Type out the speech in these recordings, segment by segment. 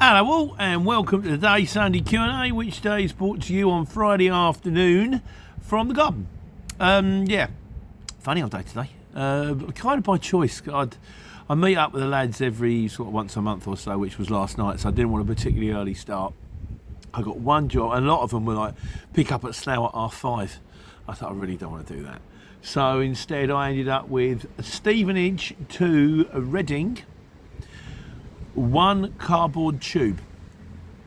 Hello all and welcome to today's Sunday Q&A, which today is brought to you on Friday afternoon from the garden. Funny old day today, kind of by choice. I meet up with the lads every sort of once a month or so, which was last night, so I didn't want a particularly early start. I got one job, and a lot of them were like, pick up at Slough at 5:30. I thought I really don't want to do that. So instead I ended up with Stevenage to Reading, one cardboard tube,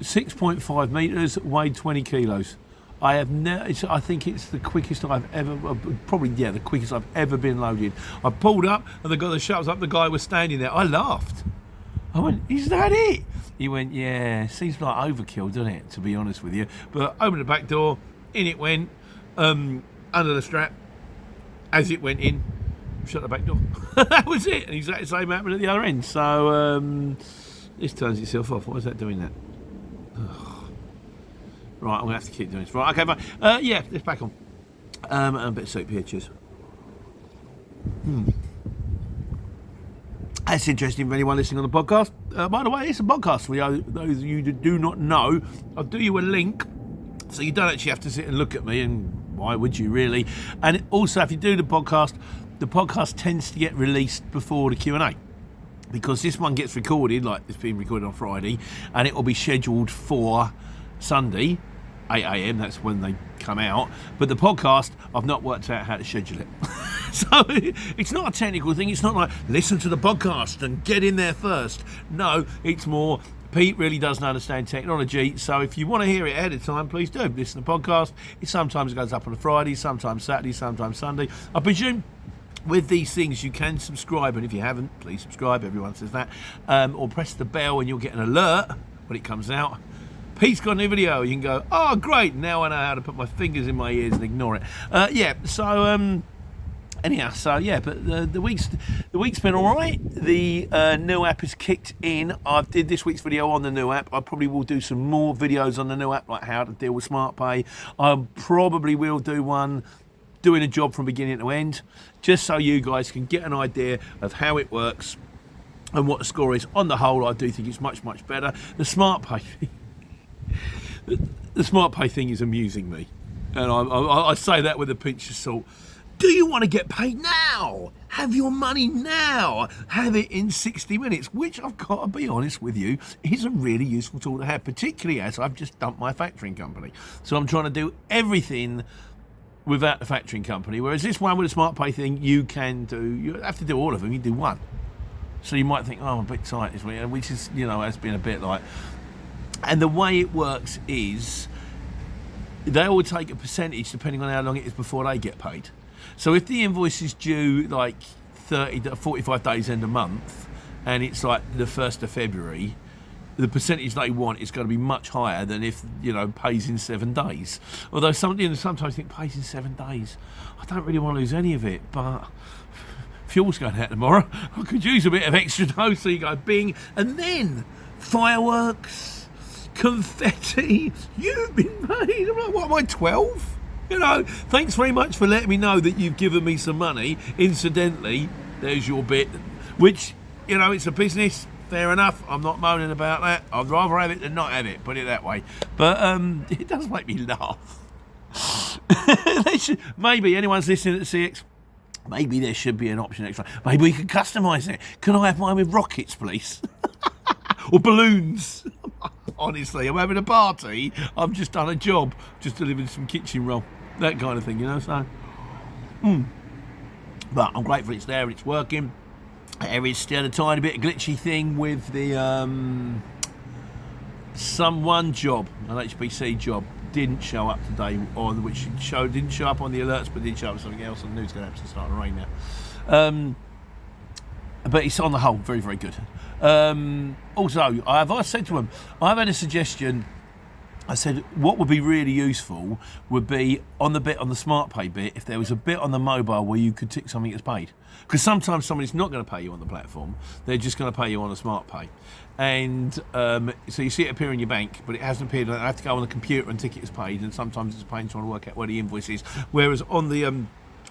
6.5 metres, weighed 20 kilos. I think it's the quickest I've ever, the quickest I've ever been loaded. I pulled up and they got the shutters up, the guy was standing there. I laughed. I went, is that it? He went, yeah, seems like overkill, doesn't it, to be honest with you. But opened the back door, in it went, under the strap, as it went in, shut the back door. That was it. And exactly the same happened at the other end. So this turns itself off. Why is that doing that? Ugh. Right, I'm going to have to keep doing this. Right, okay, fine. It's back on. And a bit of soup here, cheers. That's interesting for anyone listening on the podcast. By the way, it's a podcast for those of you that do not know. I'll do you a link so you don't actually have to sit and look at me, and why would you really? And also, if you do the podcast tends to get released before the Q&A, because this one gets recorded, like it's being recorded on Friday, and it will be scheduled for Sunday, 8 a.m, that's when they come out. But the podcast, I've not worked out how to schedule it. So it's not a technical thing. It's not like, listen to the podcast and get in there first. No, it's more, Pete really doesn't understand technology, so if you want to hear it ahead of time, please do. Listen to the podcast. It sometimes goes up on a Friday, sometimes Saturday, sometimes Sunday. I presume with these things you can subscribe, and if you haven't, please subscribe. Everyone says that. Or press the bell and you'll get an alert when it comes out. Pete's got a new video. You can go, oh great, now I know how to put my fingers in my ears and ignore it. But the week's been all right. The new app is kicked in. I did this week's video on the new app. I probably will do some more videos on the new app, like how to deal with Smart Pay. I probably will do one doing a job from beginning to end, just so you guys can get an idea of how it works and what the score is. On the whole, I do think it's much, much better. The Smart Pay thing, the Smart Pay thing is amusing me, and I say that with a pinch of salt. Do you want to get paid now? Have your money now. Have it in 60 minutes, which I've got to be honest with you, is a really useful tool to have, particularly as I've just dumped my factoring company. So I'm trying to do everything without the factoring company, whereas this one with the Smart Pay thing, you have to do all of them, you do one. So you might think, oh, I'm a bit tight this week, which is, has been a bit like... And the way it works is, they all take a percentage depending on how long it is before they get paid. So if the invoice is due like 30 to 45 days end of month, and it's like the 1st of February, the percentage they want is going to be much higher than if, pays in 7 days. Although sometimes think pays in 7 days. I don't really want to lose any of it, but fuel's going out tomorrow. I could use a bit of extra dough, so you go bing, and then fireworks, confetti, you've been paid. I'm like, what am I, 12? Thanks very much for letting me know that you've given me some money. Incidentally, there's your bit, which, it's a business. Fair enough. I'm not moaning about that. I'd rather have it than not have it, put it that way. But it does make me laugh. Maybe anyone's listening to CX, maybe there should be an option extra. Maybe we could customise it. Can I have mine with rockets, please? Or balloons? Honestly, I'm having a party. I've just done a job. Just delivered some kitchen roll. That kind of thing, so. But I'm grateful it's there and it's working. There is still a tiny bit of glitchy thing with the one job, an HPC job, didn't show up today, didn't show up on the alerts, but did show up something else, and the news going to have to start to rain now. But it's on the whole very, very good. Also, I said to him, I've had a suggestion. I said, what would be really useful would be on the Smart Pay bit, if there was a bit on the mobile where you could tick something as paid. Because sometimes somebody's not going to pay you on the platform, they're just going to pay you on a Smart Pay. And so you see it appear in your bank, but it hasn't appeared. I have to go on the computer and tick it as paid, and sometimes it's a pain trying to work out where the invoice is. Whereas on the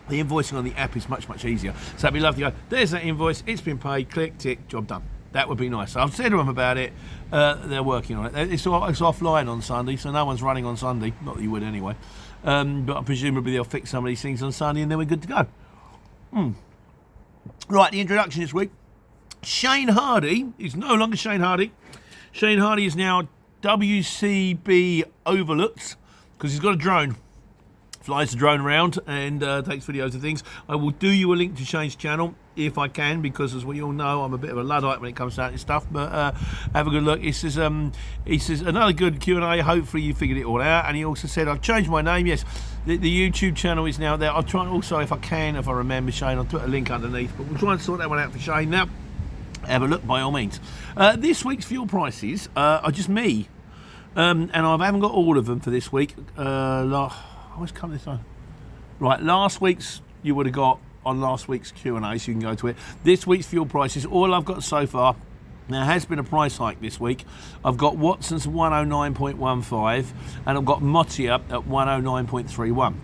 invoicing on the app is much, much easier. So it'd be lovely to go, there's that invoice, it's been paid, click, tick, job done. That would be nice. I've said to them about it. They're working on it. It's offline on Sunday, so no one's running on Sunday. Not that you would anyway. But presumably they'll fix some of these things on Sunday and then we're good to go. Right, the introduction this week. Shane Hardy is no longer Shane Hardy. Shane Hardy is now WCB Overlooks because he's got a drone. Flies the drone around and takes videos of things. I will do you a link to Shane's channel if I can, because as we all know, I'm a bit of a Luddite when it comes to that stuff. But have a good look. He says another good Q&A. Hopefully you figured it all out. And he also said, I've changed my name. Yes, the YouTube channel is now there. I'll try also, if I can, if I remember, Shane, I'll put a link underneath. But we'll try and sort that one out for Shane now. Have a look by all means. This week's fuel prices are just me. And I haven't got all of them for this week. I always come this time. Right, last week's you would have got on last week's Q&A, so you can go to it. This week's fuel prices, all I've got so far, there has been a price hike this week. I've got Watson's 109.15 and I've got Motia at 109.31.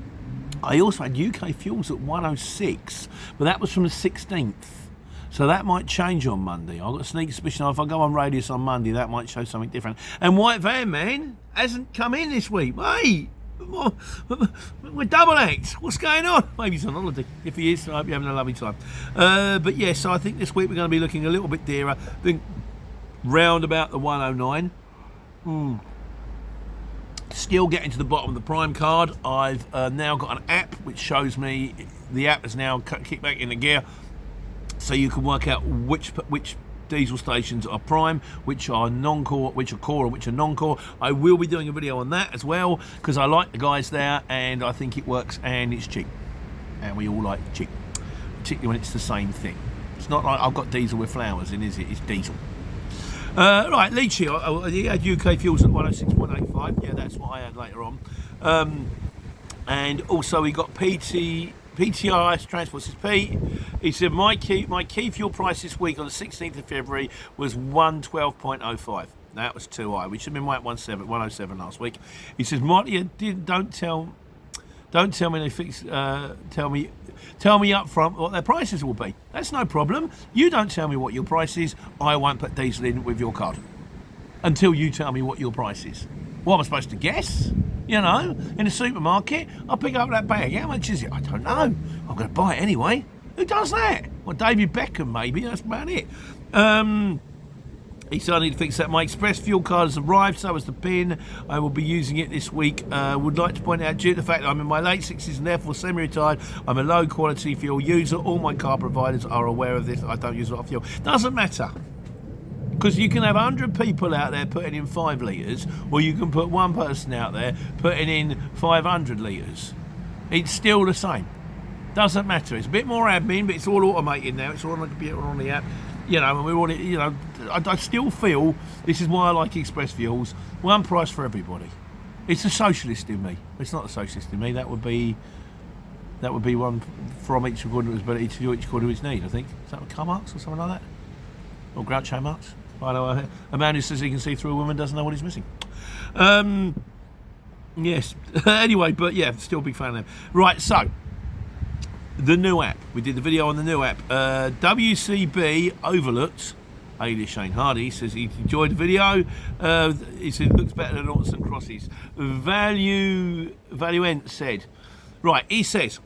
I also had UK Fuels at 106, but that was from the 16th. So that might change on Monday. I've got a sneak suspicion if I go on Radius on Monday, that might show something different. And White Van Man hasn't come in this week. Hey! We're double X. What's going on? Maybe he's on holiday. If he is, I hope you're having a lovely time. But yeah, so I think this week we're going to be looking a little bit dearer. I think round about the 109. Still getting to the bottom of the Prime card. I've now got an app which shows me the app is now kicked back into gear, so you can work out which diesel stations are prime, which are non-core, which are core, and which are non-core. I will be doing a video on that as well because I like the guys there and I think it works and it's cheap. And we all like cheap, particularly when it's the same thing. It's not like I've got diesel with flowers in, is it? It's diesel. Right, Leachy, he had UK Fuels at 106.85. Yeah, that's what I had later on. And also we got PTRS Transport says Pete. He said my key fuel price this week on the 16th of February was 112.05. That was too high. We should have been at 107 last week. He says, Motia, don't tell me they fix. Tell me up front what their prices will be. That's no problem. You don't tell me what your price is. I won't put diesel in with your card until you tell me what your price is. What am I supposed to guess? You know, in a supermarket, I'll pick up that bag. How much is it? I don't know. I'm going to buy it anyway. Who does that? Well, David Beckham, maybe. That's about it. He said I need to fix that. My express fuel card has arrived, so has the PIN. I will be using it this week. Would like to point out, due to the fact that I'm in my late 60s and therefore semi-retired, I'm a low-quality fuel user. All my car providers are aware of this. I don't use a lot of fuel. Doesn't matter. Because you can have 100 people out there putting in 5 litres, or you can put one person out there putting in 500 litres. It's still the same. Doesn't matter. It's a bit more admin, but it's all automated now. It's all on the computer, on the app. You know, and we're all, you know, I still feel, this is why I like Express Fuels, one price for everybody. It's the socialist in me. It's not the socialist in me. That would be one from each according to his ability to each according to his need, I think. Is that what Karl Marx or something like that? Or Groucho Marx? I know a man who says he can see through a woman doesn't know what he's missing. Yes. Anyway, but yeah, still a big fan of them. Right, so the new app. We did the video on the new app. WCB Overlooked. alias Shane Hardy, says he enjoyed the video. He said it looks better than Noughts and Crosses. Valuent said, right, he says,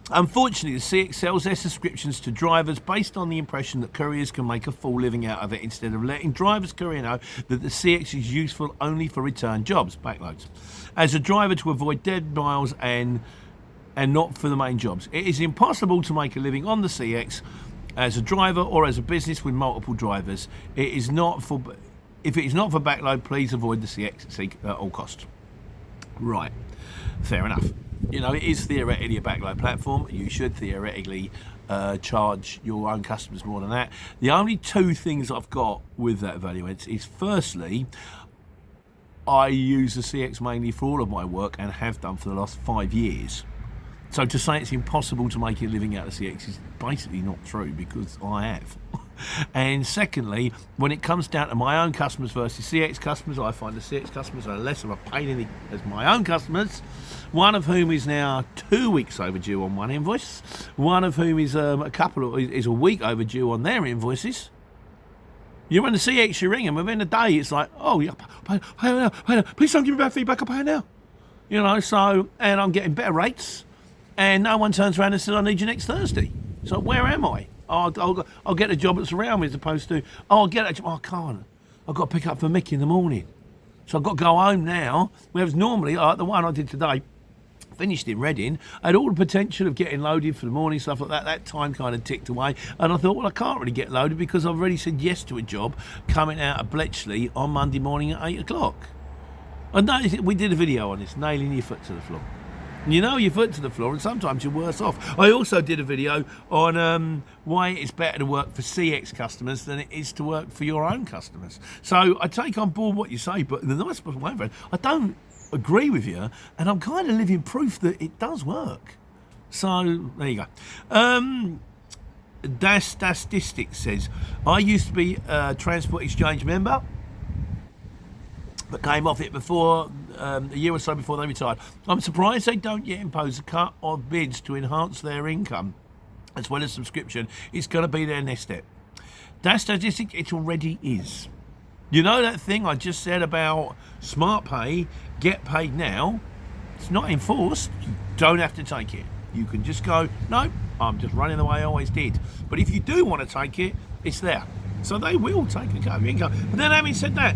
unfortunately, the CX sells their subscriptions to drivers based on the impression that couriers can make a full living out of it instead of letting drivers courier know that the CX is useful only for return jobs, backloads, as a driver to avoid dead miles and not for the main jobs. It is impossible to make a living on the CX as a driver or as a business with multiple drivers. If it is not for backload, please avoid the CX at all costs. Right, fair enough. You know, it is theoretically a backload platform. You should theoretically charge your own customers more than that. The only two things I've got with that Valuent is, firstly, I use the CX mainly for all of my work and have done for the last 5 years. So to say it's impossible to make a living out of CX is basically not true, because I have. And secondly, when it comes down to my own customers versus CX customers, I find the CX customers are less of a pain in the as my own customers, one of whom is now 2 weeks overdue on one invoice, one of whom is a week overdue on their invoices. You run the CX, you ring them, within a day it's like, oh, yeah, pay now, please don't give me bad feedback, I'll pay now. You know, so, and I'm getting better rates, and no one turns around and says, I need you next Thursday. So where am I? I'll get a job that's around me as opposed to, I'll get a job, I can't. I've got to pick up for Mickey in the morning. So I've got to go home now, whereas normally, the one I did today, finished in Reading, I had all the potential of getting loaded for the morning, stuff like that. That time kind of ticked away, and I thought, well, I can't really get loaded because I've already said yes to a job coming out of Bletchley on Monday morning at 8 o'clock. And we did a video on this, nailing your foot to the floor. You know your foot to the floor, and sometimes you're worse off. I also did a video on why it's better to work for CX customers than it is to work for your own customers. So I take on board what you say, but in the nice way, friend, I don't agree with you, and I'm kind of living proof that it does work. So there you go. Dastistic says, I used to be a Transport Exchange member, but came off it before a year or so before they retired. I'm surprised they don't yet impose a cut of bids to enhance their income as well as subscription. It's going to be their next step. That statistic, it already is. You know that thing I just said about smart pay, get paid now? It's not enforced. You don't have to take it. You can just go, no, I'm just running the way I always did. But if you do want to take it, it's there. So they will take a cut of your income. But then having said that,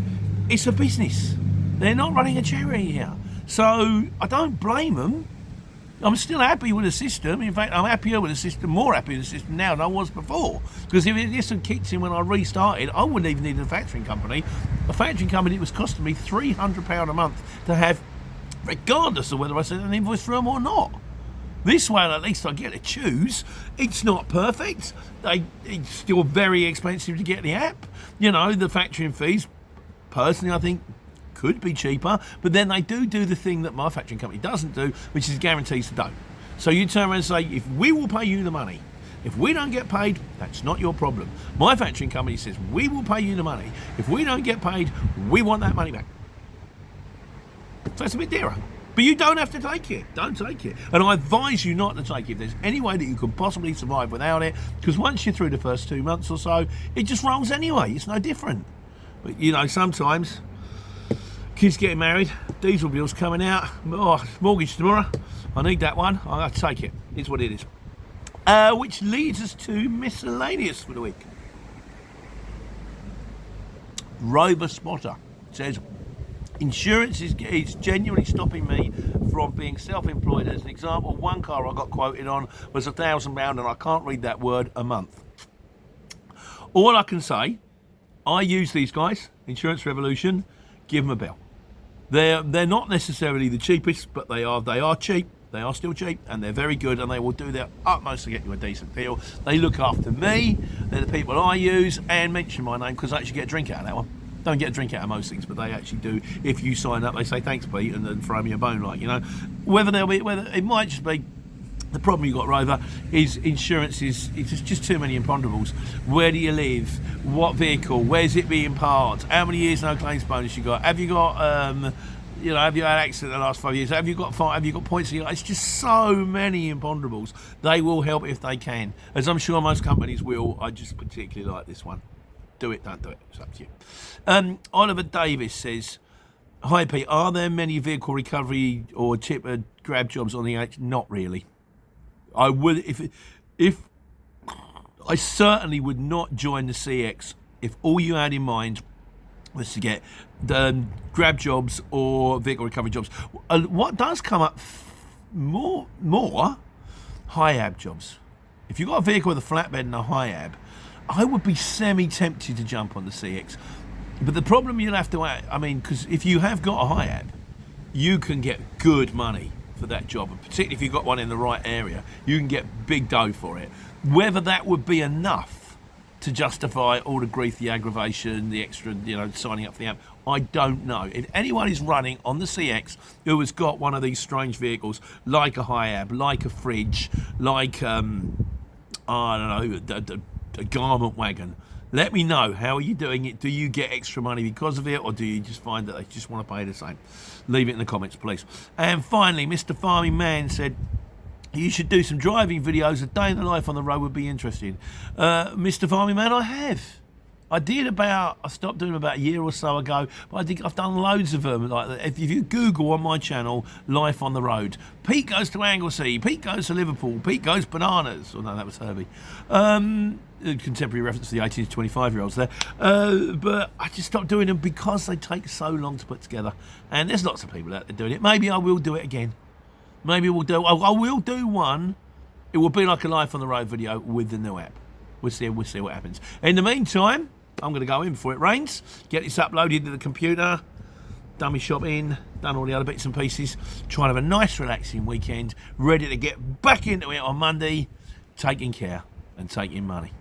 it's a business. They're not running a charity here. So I don't blame them. I'm still happy with the system. In fact, I'm happier with the system, more happy with the system now than I was before. Because if this had kicked in when I restarted, I wouldn't even need a factoring company. A factoring company was costing me £300 a month to have, regardless of whether I sent an invoice through them or not. This way, at least I get to choose. It's not perfect. It's still very expensive to get the app. You know, the factoring fees, personally, I think, could be cheaper, but then they do the thing that my factoring company doesn't do, which is guarantees to don't. So you turn around and say, if we will pay you the money, if we don't get paid, that's not your problem. My factoring company says, we will pay you the money. If we don't get paid, we want that money back. So it's a bit dearer. But you don't have to take it. Don't take it. And I advise you not to take it if there's any way that you can possibly survive without it, because once you're through the first 2 months or so, it just rolls anyway. It's no different. But, you know, sometimes kids getting married, diesel bills coming out, mortgage tomorrow, I need that one, I have to take it. It's what it is. Which leads us to miscellaneous for the week. Rover Spotter says, insurance is genuinely stopping me from being self-employed. As an example, one car I got quoted on was £1,000 and I can't read that word a month. All I can say, I use these guys, Insurance Revolution, give them a bell. They're not necessarily the cheapest, but they are cheap. They are still cheap, and they're very good, and they will do their utmost to get you a decent deal. They look after me. They're the people I use, and mention my name because I actually get a drink out of that one. Don't get a drink out of most things, but they actually do. If you sign up, they say thanks, Pete, and then throw me a bone, like, you know. Whether it might just be. The problem you've got, Rover, is insurance it's just too many imponderables. Where do you live? What vehicle? Where's it being parked? How many years no claims bonus you got? Have you got, have you had an accident in the last 5 years? Have you got points? It's just so many imponderables. They will help if they can, as I'm sure most companies will. I just particularly like this one. Do it, don't do it. It's up to you. Oliver Davis says, hi, Pete. Are there many vehicle recovery or chipper grab jobs on the H? Not really. I would if I certainly would not join the CX if all you had in mind was to get the grab jobs or vehicle recovery jobs. What does come up more high-ab jobs. If you've got a vehicle with a flatbed and a high-ab, I would be semi-tempted to jump on the CX. But the problem you'll have to, because if you have got a high-ab, you can get good money for that job, and particularly if you've got one in the right area, you can get big dough for it. Whether that would be enough to justify all the grief, the aggravation, the extra, signing up for the app, I don't know. If anyone is running on the CX who has got one of these strange vehicles, like a high-ab, like a fridge, like, a garment wagon, let me know. How are you doing it? Do you get extra money because of it, or do you just find that they just want to pay the same? Leave it in the comments, please. And finally, Mr. Farming Man said, you should do some driving videos. A day in the life on the road would be interesting. Mr. Farming Man, I have. I stopped doing them about a year or so ago, but I've done loads of them. Like if you Google on my channel, Life on the Road, Pete goes to Anglesey, Pete goes to Liverpool, Pete goes bananas. Oh no, that was Herbie. Contemporary reference to the 18 to 25-year-olds there. But I just stopped doing them because they take so long to put together. And there's lots of people out there doing it. Maybe I will do it again. Maybe I will do one. It will be like a Life on the Road video with the new app. We'll see what happens. In the meantime, I'm going to go in before it rains, get this uploaded to the computer, done my shopping, done all the other bits and pieces, try and have a nice relaxing weekend, ready to get back into it on Monday, taking care and taking money.